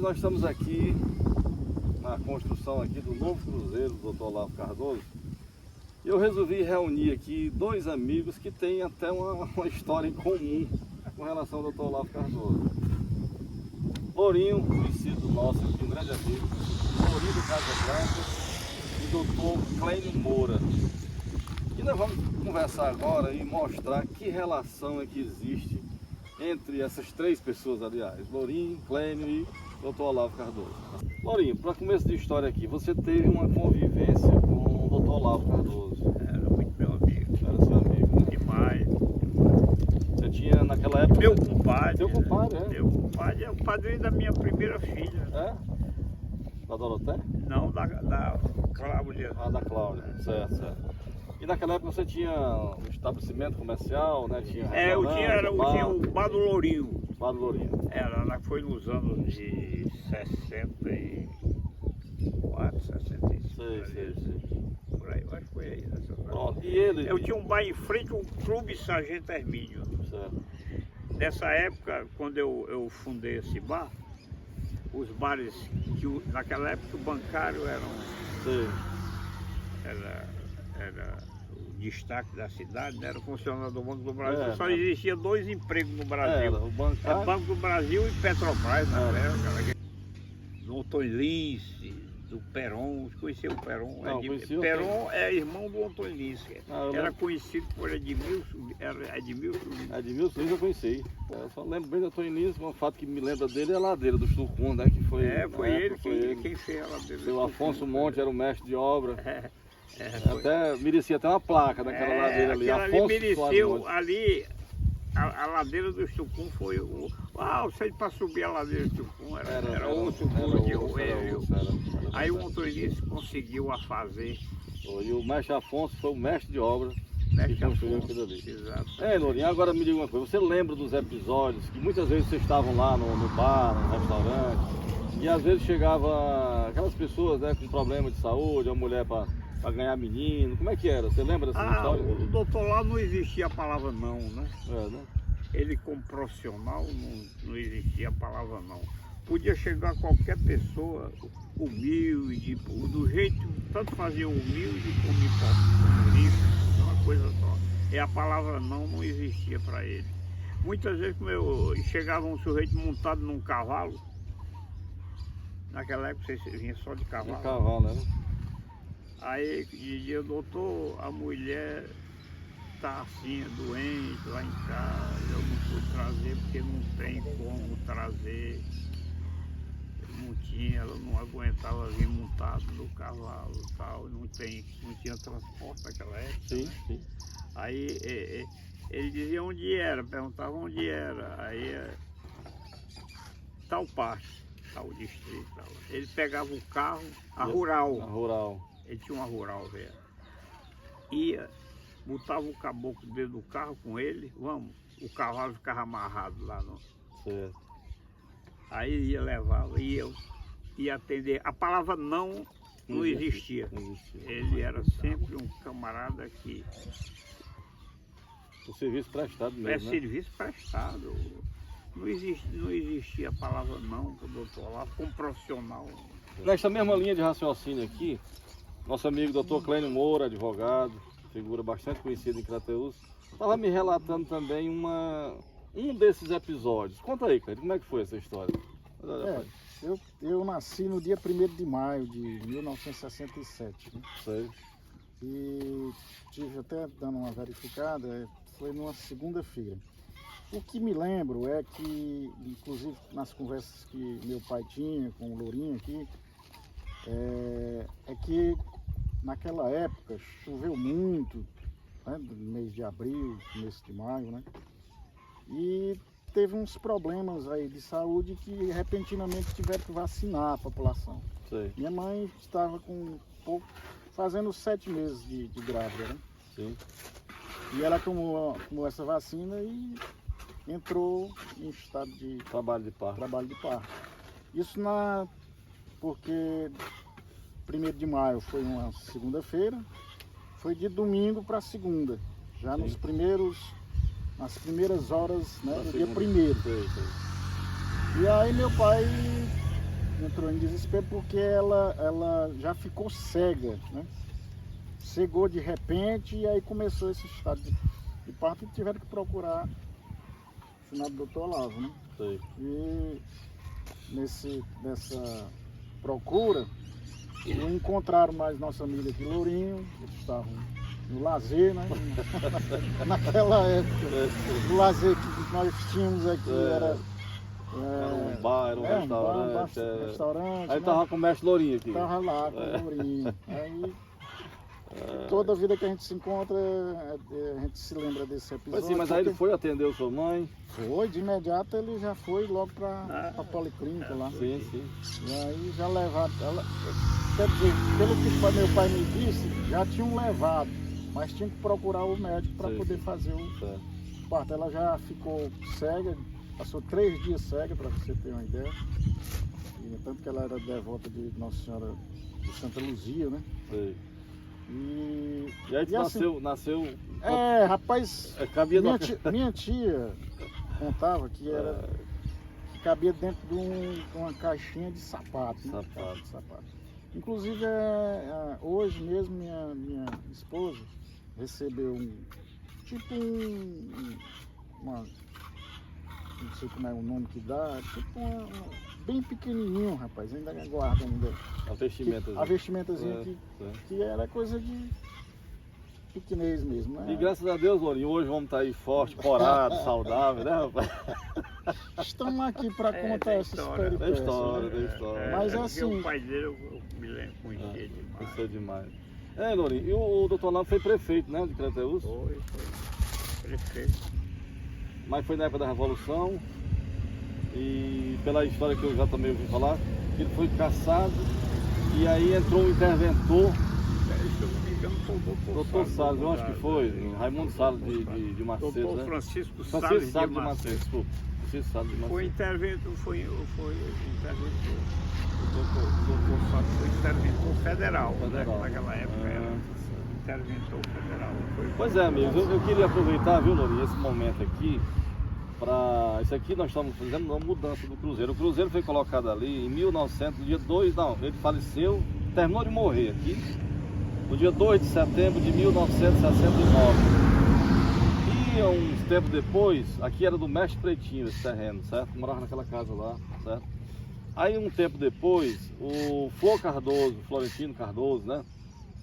nós estamos aqui na construção aqui do novo cruzeiro do Dr. Olavo Cardoso. E eu resolvi reunir aqui dois amigos que têm até uma história em comum com relação ao Dr. Olavo Cardoso. Lourinho, conhecido nosso aqui, um grande amigo, Lourinho do Casa Branca e Dr. Clênio Moura. E nós vamos conversar agora e mostrar que relação é que existe entre essas três pessoas, aliás, Lourinho, Clênio e Dr. Olavo Cardoso. Lourinho, para começo de história aqui, você teve uma convivência com o Dr. Olavo Cardoso. Era muito meu amigo. Era seu amigo, né? Demais. Você tinha naquela época... Meu compadre. Seu compadre, é? Meu compadre é o padrinho da minha primeira filha. É? Da Doroté? Não, da Cláudia. Ah, da Cláudia, certo, certo. E naquela época você tinha um estabelecimento comercial, né? Tinha Eu tinha o Bar do Lourinho. Bar do Lourinho. Ela foi nos anos de 64, 65. Sei. Por aí, eu acho que foi aí. Pronto, e ele... Eu tinha um bar em frente ao Clube Sargento Hermínio. Certo. Nessa época, quando eu fundei esse bar, os bares, naquela época o bancário Sei. era o destaque da cidade, né? Era o funcionário do Banco do Brasil. Só né? existia dois empregos no Brasil. Era o bancário... É Banco do Brasil e Petrobras, na época. Do Antônio Lince, do Peron, conhecia o Peron. Não, conhecia o Peron é irmão do Antônio Lince. Ah, Era conhecido por Edmilson. Edmilson eu conheci. Eu só lembro bem do Antônio Lince, um fato que me lembra dele é a ladeira do Sucum, né? Que foi, foi ele quem fez a ladeira. Seu Afonso Monte era o mestre de obra. Foi. Até merecia até uma placa naquela ladeira ali. Afonso ali mereceu ali. A ladeira do Sucum foi o... você para subir a ladeira do Sucum era outro pulo de roelho. Aí o motorista conseguiu a fazer. E o mestre Afonso foi o mestre de obra que construiu aquilo ali. Exato. Lourinho, agora me diga uma coisa, você lembra dos episódios que muitas vezes vocês estavam lá no bar, no restaurante, e às vezes chegava aquelas pessoas, né, com problema de saúde, a mulher para ganhar menino, como é que era? Você lembra dessa história? O doutor lá não existia a palavra não, né? Né? Ele como profissional não existia a palavra não. Podia chegar qualquer pessoa humilde, do jeito, tanto fazia humilde como importante, uma coisa só. E a palavra não existia para ele. Muitas vezes chegava um sujeito montado num cavalo, naquela época você vinha só de cavalo. De cavalo, né? Aí dizia, doutor, a mulher está assim, doente lá em casa, eu não pude trazer porque não tem como trazer. Não tinha, ela não aguentava vir montado no cavalo e tal, não tinha transporte naquela época. Sim. Aí ele dizia onde era, perguntava onde era, aí tal parte, tal distrito, tal. Ele pegava o carro, a rural. Ele tinha uma rural, velho. Ia, botava o caboclo dentro do carro com ele, o cavalo ficava amarrado lá no. Certo. Aí levava, ia atender. A palavra não existia. Ele era sempre um camarada que. O serviço prestado mesmo. É serviço prestado. Não existia a palavra não para o doutor lá, como profissional. Nesta mesma linha de raciocínio aqui, nosso amigo Dr. Clênio Moura, advogado, figura bastante conhecida em Crateús, estava me relatando também um desses episódios. Conta aí, Clênio, como é que foi essa história? Eu nasci no dia 1º de maio de 1967, né? Sei. E tive até dando uma verificada, foi numa segunda-feira. O que me lembro é que, inclusive nas conversas que meu pai tinha com o Lourinho aqui, é que naquela época choveu muito, né, no mês de abril, mês de maio, né? E teve uns problemas aí de saúde que repentinamente tiveram que vacinar a população. Sei. Minha mãe estava fazendo 7 meses de grávida, né? Sim. E ela tomou essa vacina e entrou em estado de Trabalho de parto. Isso porque 1º de maio foi uma segunda-feira, foi de domingo para segunda, já nas primeiras horas, né, do dia 1º. E aí meu pai entrou em desespero porque ela já ficou cega, né? Cegou de repente e aí começou esse estado de parto e tiveram que procurar o finado Dr. Olavo, né? Sei. E nessa procura, não encontraram mais nossa amiga aqui, Lourinho, eles estavam no lazer, né? Naquela época, o lazer que nós tínhamos aqui era um bar, era um restaurante. restaurante. Aí né? tava com o mestre Lourinho aqui. Tava lá com o Lourinho. Aí, toda vida que a gente se encontra, a gente se lembra desse episódio. Pois sim, mas aí ele foi atender sua mãe. Foi, de imediato ele já foi logo para a policlínica lá. Sim, sim. E aí já levaram. Quer dizer, pelo que meu pai me disse, já tinham levado, mas tinha que procurar o médico para Sim, poder sim. fazer o Certo. parto. Ela já ficou cega, passou 3 dias cega, para você ter uma ideia. E, tanto que ela era devota de Nossa Senhora de Santa Luzia, né? Sei. E aí tu assim, nasceu. rapaz, Cabia minha tia contava que era que cabia dentro de uma caixinha de sapato. Né? Sapato. De sapato. Inclusive, hoje mesmo minha esposa recebeu uma, não sei como é o nome que dá, tipo bem pequenininho, rapaz, ainda guarda ainda. A vestimentazinha que era coisa de pequenez mesmo, né? E graças a Deus, Lourinho, hoje vamos estar aí forte, corado, saudável, né, rapaz? Estamos aqui para contar essa história. peripécias. Da história. Mas porque assim, o pai dele eu me lembro, conhecia demais. Conheceu demais. Lourinho, e o doutor Olavo foi prefeito, né, de Crateús? Foi prefeito. Mas foi na época da Revolução. E pela história que eu já também ouvi falar, ele foi caçado e aí entrou um interventor. Se eu não me engano, foi o Doutor Salles, eu acho que foi, Raimundo Salles de Macedo, Doutor né? Francisco Salles Salles de Macedo, desculpa. Francisco Salles de Macedo. Foi interventor. O doutor Salles foi interventor federal. Federal. Né? Naquela época era interventor federal. Pois é, amigos, eu queria aproveitar, viu, Lourinho, esse momento aqui, para... Isso aqui nós estamos fazendo uma mudança do Cruzeiro. O Cruzeiro foi colocado ali em 1900, dia 2, não, ele faleceu, terminou de morrer aqui, no dia 2 de setembro de 1969. E uns tempos depois, aqui era do Mestre Pretinho esse terreno, certo? Morava naquela casa lá, certo? Aí um tempo depois, o Florentino Cardoso, né?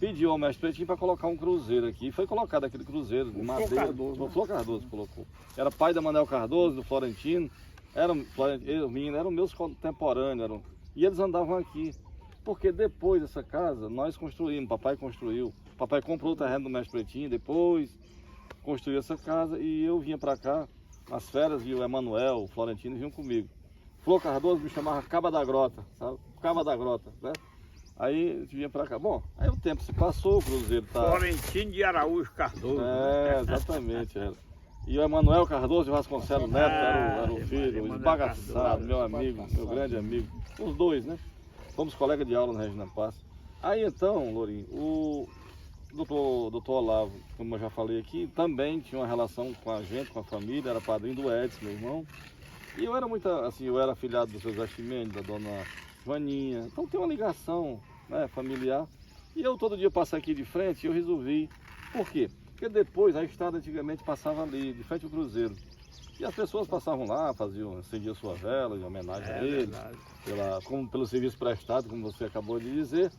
Pediu ao Mestre Pretinho para colocar um cruzeiro aqui. E foi colocado aquele cruzeiro de madeira. O Flor Cardoso colocou. Era pai da Manuel Cardoso, do Florentino. Eram meus contemporâneos. E eles andavam aqui. Porque depois dessa casa, nós construímos. Papai construiu. Papai comprou o terreno do Mestre Pretinho. Depois construiu essa casa. E eu vinha para cá, nas férias, e o Emanuel, o Florentino, vinham comigo. Flor Cardoso me chamava Caba da Grota, sabe? Caba da Grota, né? Aí a gente vinha pra cá. Bom, aí o tempo se passou, o Cruzeiro tá... Florentino de Araújo Cardoso. Exatamente, era. E o Emanuel Cardoso de Vasconcelos Neto era o filho, o esbagaçado, meu amigo, meu grande amigo. Os dois, né? Fomos colegas de aula na Regina Paz. Aí então, Lourinho, o doutor Olavo, como eu já falei aqui, também tinha uma relação com a gente, com a família, era padrinho do Edson, meu irmão. E eu era eu era afilhado do seu Zé Chimenez, da dona Joaninha. Então tem uma ligação, né, familiar. E eu todo dia passo aqui de frente e eu resolvi. Por quê? Porque depois a estrada antigamente passava ali, de frente ao Cruzeiro. E as pessoas passavam lá, acendiam sua vela em homenagem a ele, pelo serviço prestado, como você acabou de dizer.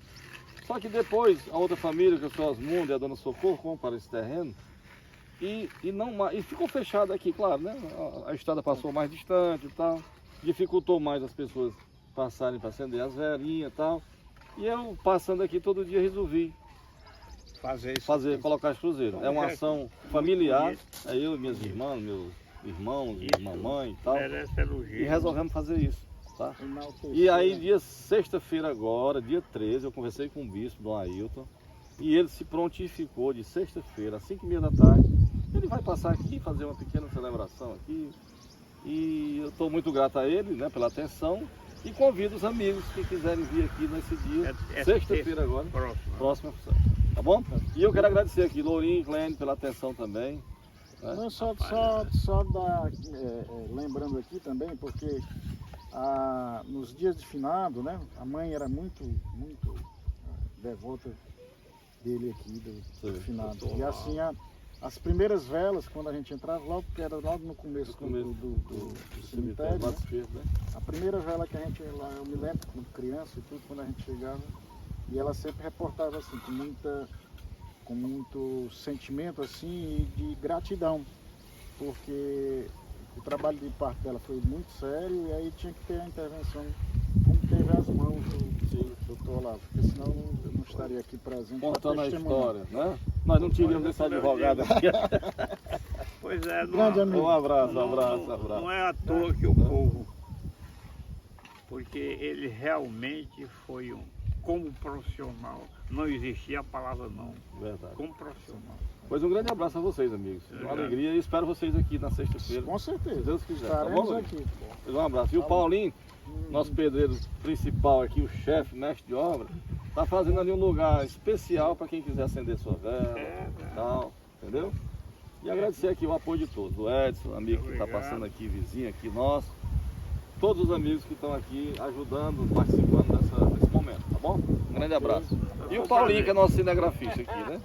Só que depois a outra família, que é o seu Osmundo e a dona Socorro, compraram esse terreno. E ficou fechado aqui, claro, né? A estrada passou mais distante e tal. Dificultou mais as pessoas passarem para acender as velinhas e tal. E eu, passando aqui todo dia, resolvi colocar esse cruzeiro. É uma ação familiar, é eu e minhas irmãs, meus irmãos, minha mamãe e tal. E resolvemos fazer isso, tá? E aí, sexta-feira agora, dia 13, eu conversei com o bispo, Dom Ailton, e ele se prontificou de sexta-feira, às 5h30 da tarde. Ele vai passar aqui, fazer uma pequena celebração aqui. E eu estou muito grato a ele, né, pela atenção. E convido os amigos que quiserem vir aqui nesse dia, sexta-feira agora, próxima, tá bom? E eu quero agradecer aqui, Lourinho e Clênio, pela atenção também. Né? Não, só lembrando aqui também, porque nos dias de finado, né? A mãe era muito devota dele aqui, do finado. E assim, as primeiras velas, quando a gente entrava, que era logo no começo do cemitério, né? A primeira vela que a gente lá, eu me lembro, como criança e tudo, quando a gente chegava, e ela sempre reportava assim, com muito sentimento assim, e de gratidão, porque o trabalho de parto dela foi muito sério e aí tinha que ter a intervenção, como teve as mãos do Dr. Olavo, porque senão eu não estaria aqui presente. Contando a história, né? Nós não teríamos esse advogado aqui. Pois é, Grande amigo. Um abraço. Não é à toa que o povo, porque ele realmente foi como profissional, não existia a palavra não. Verdade. Como profissional. Pois um grande abraço a vocês, amigos. Uma alegria e espero vocês aqui na sexta-feira. Com certeza. Se Deus quiser. Estaremos tá bom, aqui. Um abraço. E o Paulinho, nosso pedreiro principal aqui, o chefe, mestre de obra, tá fazendo ali um lugar especial para quem quiser acender sua vela e tal, entendeu? E agradecer aqui o apoio de todos. O Edson, amigo que está passando aqui, vizinho aqui nosso. Todos os amigos que estão aqui ajudando, participando desse momento, tá bom? Um grande abraço. E o Paulinho, que é nosso cinegrafista aqui, né?